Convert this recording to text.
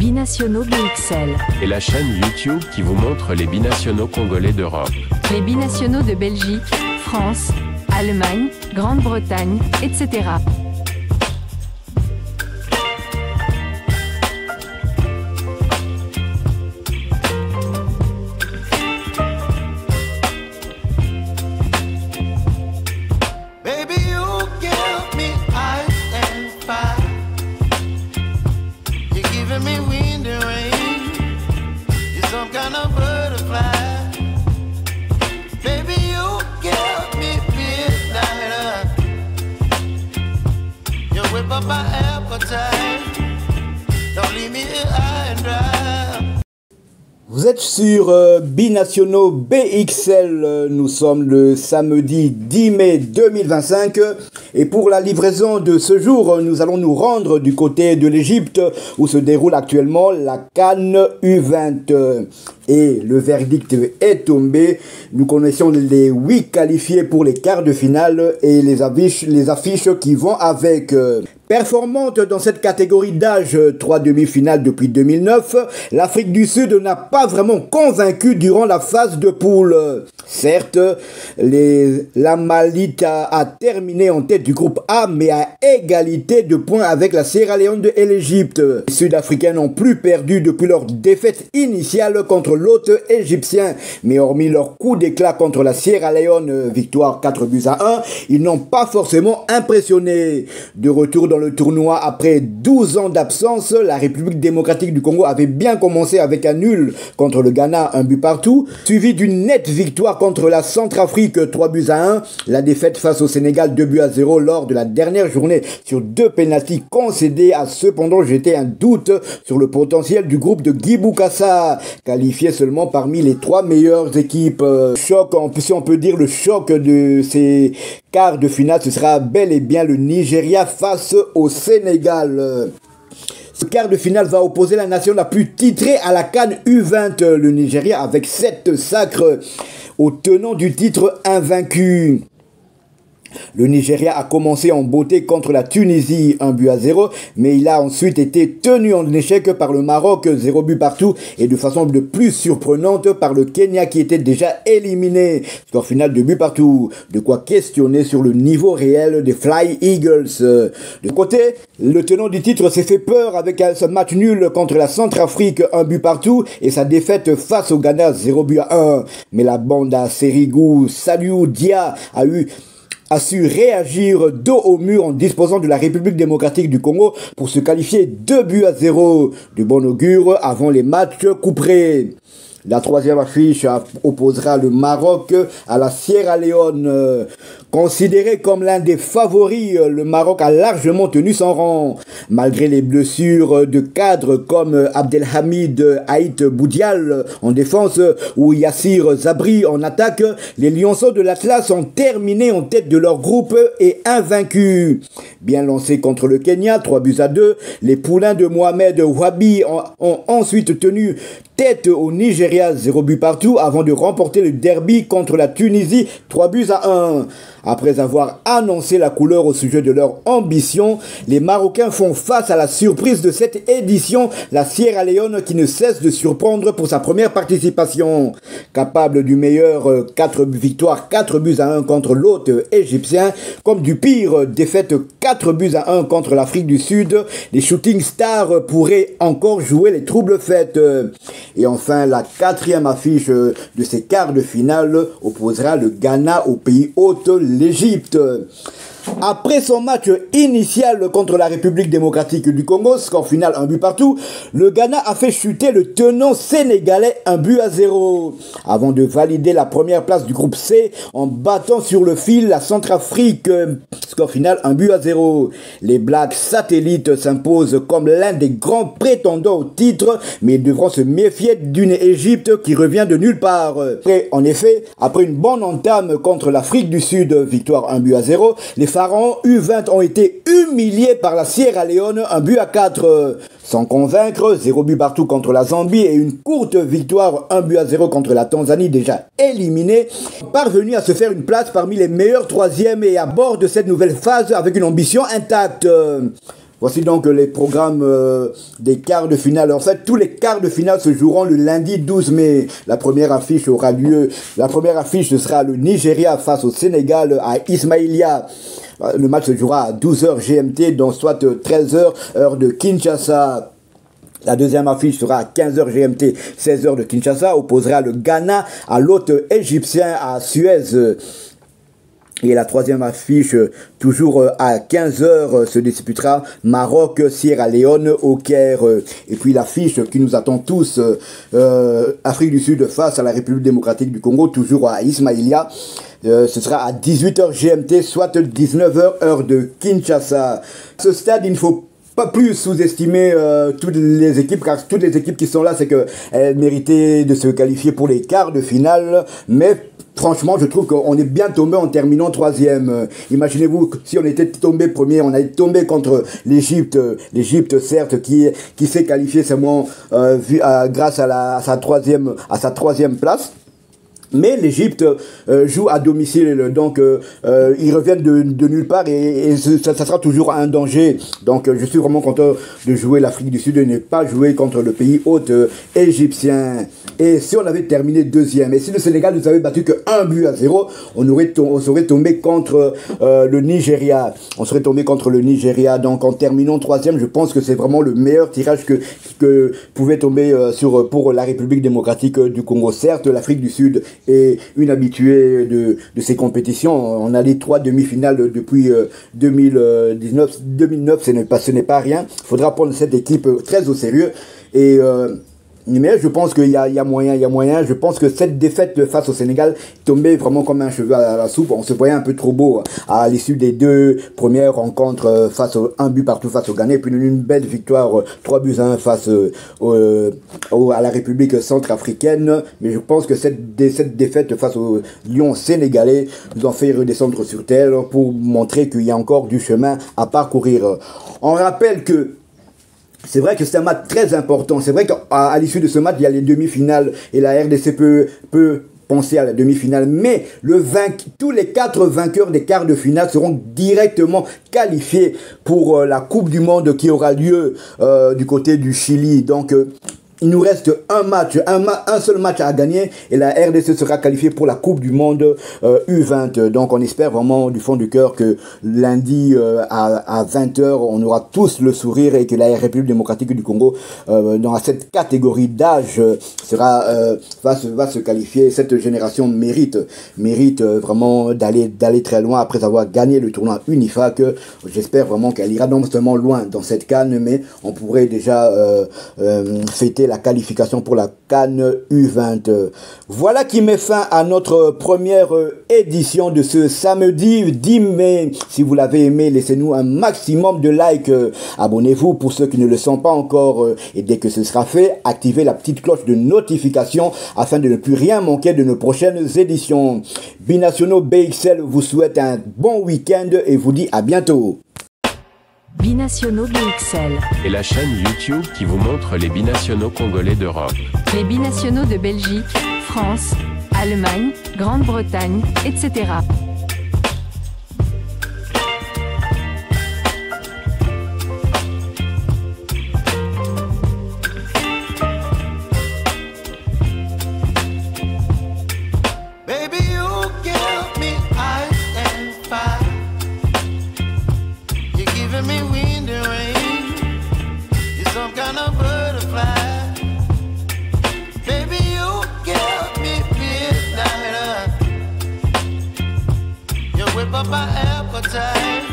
Binationaux BXL. Et la chaîne YouTube qui vous montre les binationaux congolais d'Europe. Les binationaux de Belgique, France, Allemagne, Grande-Bretagne, etc. Vous êtes sur Binationaux BXL, nous sommes le samedi 10 mai 2025 et pour la livraison de ce jour, nous allons nous rendre du côté de l'Égypte où se déroule actuellement la CAN U20 et le verdict est tombé. Nous connaissons les 8 qualifiés pour les quarts de finale et les affiches qui vont avec. Performante dans cette catégorie d'âge, 3 demi-finales depuis 2009, l'Afrique du Sud n'a pas vraiment convaincu durant la phase de poule. Certes, la Malite a terminé en tête du groupe A, mais à égalité de points avec la Sierra Leone et l'Égypte. Les Sud-Africains n'ont plus perdu depuis leur défaite initiale contre l'hôte égyptien, mais hormis leur coup d'éclat contre la Sierra Leone, victoire 4-1, ils n'ont pas forcément impressionné. De retour dans le tournoi après 12 ans d'absence, la République démocratique du Congo avait bien commencé avec un nul contre le Ghana, 1 but partout, suivi d'une nette victoire contre la Centrafrique, 3-1, la défaite face au Sénégal, 2-0 lors de la dernière journée sur 2 pénaltys concédés a cependant jeté un doute sur le potentiel du groupe de Guy Bokassa, qualifié seulement parmi les 3 meilleures équipes. Choc, si on peut dire le choc de ces quarts de finale, ce sera bel et bien le Nigeria face au Sénégal. Ce quart de finale va opposer la nation la plus titrée à la CAN U20, le Nigeria, avec 7 sacres au tenant du titre invaincu. Le Nigeria a commencé en beauté contre la Tunisie, 1-0, mais il a ensuite été tenu en échec par le Maroc, 0 but partout, et de façon de plus surprenante par le Kenya qui était déjà éliminé. Score final 2 buts partout. De quoi questionner sur le niveau réel des Fly Eagles. De côté, le tenant du titre s'est fait peur avec ce match nul contre la Centrafrique, 1 but partout, et sa défaite face au Ghana, 0-1. Mais la bande à Serigou, Saliou Dia a su réagir dos au mur en disposant de la République démocratique du Congo pour se qualifier 2-0 de bon augure avant les matchs couperés. La troisième affiche opposera le Maroc à la Sierra Leone. Considéré comme l'un des favoris, le Maroc a largement tenu son rang. Malgré les blessures de cadres comme Abdelhamid Haït Boudial en défense ou Yassir Zabri en attaque, les Lionceaux de l'Atlas ont terminé en tête de leur groupe et invaincus. Bien lancés contre le Kenya, 3-2, les poulains de Mohamed Wabi ont ensuite tenu tête au Nigeria, 0 but partout, avant de remporter le derby contre la Tunisie, 3-1. Après avoir annoncé la couleur au sujet de leur ambition, les Marocains font face à la surprise de cette édition, la Sierra Leone qui ne cesse de surprendre pour sa première participation. Capable du meilleur 4 victoires, 4-1 contre l'hôte égyptien, comme du pire défaite 4-1 contre l'Afrique du Sud, les Shooting Stars pourraient encore jouer les troubles fêtes. Et enfin, la quatrième affiche de ces quarts de finale opposera le Ghana au pays hôte, l'Égypte. Après son match initial contre la République démocratique du Congo, score final 1 but partout, le Ghana a fait chuter le tenant sénégalais 1-0, avant de valider la première place du groupe C en battant sur le fil la Centrafrique, score final 1-0. Les Blacks satellites s'imposent comme l'un des grands prétendants au titre, mais ils devront se méfier d'une Égypte qui revient de nulle part. En effet, après une bonne entame contre l'Afrique du Sud, victoire 1-0, les Pharaons U20 ont été humiliés par la Sierra Leone, 1-4. Sans convaincre, 0 but partout contre la Zambie et une courte victoire 1-0 contre la Tanzanie déjà éliminée, parvenu à se faire une place parmi les meilleurs troisièmes et à bord de cette nouvelle phase avec une ambition intacte. Voici donc les programmes des quarts de finale. En fait, tous les quarts de finale se joueront le lundi 12 mai. La première affiche aura lieu. La première affiche, ce sera le Nigeria face au Sénégal à Ismaïlia. Le match se jouera à 12h GMT, donc soit 13h heure de Kinshasa. La deuxième affiche sera à 15h GMT, 16h de Kinshasa, opposera le Ghana à l'hôte égyptien à Suez. Et la troisième affiche, toujours à 15h, se disputera Maroc-Sierra Leone au Caire. Et puis l'affiche qui nous attend tous, Afrique du Sud face à la République démocratique du Congo, toujours à Ismaïlia. Ce sera à 18h GMT, soit 19h heure de Kinshasa. Ce stade, il ne faut pas plus sous-estimer toutes les équipes, car toutes les équipes qui sont là, c'est qu'elles méritaient de se qualifier pour les quarts de finale, mais franchement, je trouve qu'on est bien tombé en terminant troisième. Imaginez-vous, si on était tombé premier, on allait tomber contre l'Égypte. L'Égypte, certes, qui s'est qualifiée seulement grâce à sa troisième place. Mais l'Égypte joue à domicile, donc ils reviennent de nulle part et ça sera toujours un danger. Donc je suis vraiment content de jouer l'Afrique du Sud et ne pas jouer contre le pays hôte égyptien. Et si on avait terminé deuxième, et si le Sénégal nous avait battu que 1-0, on serait tombé contre le Nigeria. On serait tombé contre le Nigeria. Donc en terminant troisième, je pense que c'est vraiment le meilleur tirage que pouvait tomber pour la République démocratique du Congo. Certes, l'Afrique du Sud est une habituée de ces compétitions. On a les 3 demi-finales depuis 2009, ce n'est pas rien. Il faudra prendre cette équipe très au sérieux. Mais je pense qu'il y a moyen. Je pense que cette défaite face au Sénégal tombait vraiment comme un cheveu à la soupe. On se voyait un peu trop beau à l'issue des 2 premières rencontres face un but partout face au Ghana. Et puis une belle victoire 3-1 face à la République centrafricaine. Mais je pense que cette défaite face aux Lions sénégalais nous en fait redescendre sur terre pour montrer qu'il y a encore du chemin à parcourir. On rappelle que c'est vrai que c'est un match très important. C'est vrai qu'à l'issue de ce match, il y a les demi-finales et la RDC peut penser à la demi-finale. Mais tous les 4 vainqueurs des quarts de finale seront directement qualifiés pour la Coupe du Monde qui aura lieu du côté du Chili. Donc il nous reste un seul match à gagner et la RDC sera qualifiée pour la Coupe du Monde U20. Donc on espère vraiment du fond du cœur que lundi à 20h, on aura tous le sourire et que la République démocratique du Congo, dans cette catégorie d'âge, va se qualifier. Cette génération mérite vraiment d'aller très loin après avoir gagné le tournoi UNIFAC. J'espère vraiment qu'elle ira non seulement loin dans cette CAN, mais on pourrait déjà fêter la qualification pour la CAN U20. Voilà qui met fin à notre première édition de ce samedi 10 mai. Si vous l'avez aimé, laissez-nous un maximum de likes. Abonnez-vous pour ceux qui ne le sont pas encore. Et dès que ce sera fait, activez la petite cloche de notification afin de ne plus rien manquer de nos prochaines éditions. Binationaux BXL vous souhaite un bon week-end et vous dit à bientôt. Binationaux BXL. Et la chaîne YouTube qui vous montre les binationaux congolais d'Europe. Les binationaux de Belgique, France, Allemagne, Grande-Bretagne, etc. Whip up my appetite.